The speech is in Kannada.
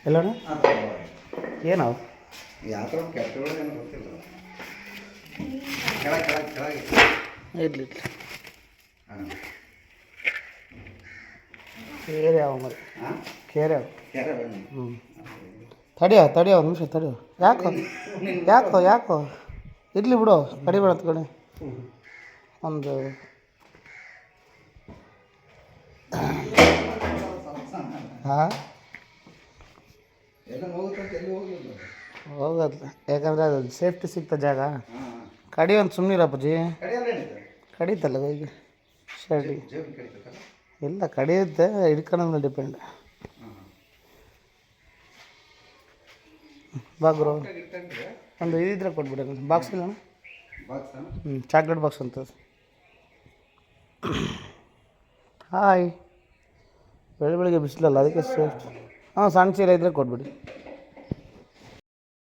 ಎಲ್ಲೋಣ ಏನವು ಯಾವ ಥರ ಕೆಟ್ಟಗಳು ಏನು ಗೊತ್ತಿಲ್ಲ. ಕೆಳಗೆ ಕೆಳಗೆ ಕೆಳಗೆ ಇರಲಿ ಹಾಂ ಕೇರೆ ಅವ ಮರಿ ಕೇರೆ ಅವ ಕೆರೆ ಬನ್ನಿ. ಹ್ಞೂ ತಡಿಯೋ ಒಂದು ನಿಮಿಷ ತಡಿಯೋ ಯಾಕೋ ಇರಲಿ ಬಿಡು ಕಡಿಬೇಡ ಕಡೆ ಒಂದು ಹಾಂ ಎಲ್ಲ ಹೋಗುತ್ತೆ ಎಲ್ಲಿ ಹೋಗಿಲ್ಲ ಹೋಗೋದು ಯಾಕಂದರೆ ಅದು ಸೇಫ್ಟಿ ಸಿಗ್ತ ಜಾಗ ಕಡಿ ಒಂದು ಸುಮ್ಮನಿರಪ್ಪಜ್ಜಿ ಕಡೀತಲ್ಲ ಈಗ ಶರ್ಟಿ ಇಲ್ಲ ಕಡಿಯುತ್ತೆ ಹಿಡ್ಕೊಳ್ಳೋದು ಡಿಪೆಂಡ್ ಬಾಗ್ರು ಒಂದು ಇದಿದ್ರೆ ಕೊಟ್ಬಿಡಿ ಬಾಕ್ಸ್ ಇಲ್ಲ ಚಾಕ್ಲೇಟ್ ಬಾಕ್ಸ್ ಅಂತ ಹಾಯ್ ಬೆಳಿಗ್ಗೆ ಬಿಸಿಲಲ್ಲ ಅದಕ್ಕೆ ಸೇಫ್ಟಿ ಸಣ್ಣ ಚೀಲ ಇದ್ದರೆ ಕೊಟ್ಬಿಡಿ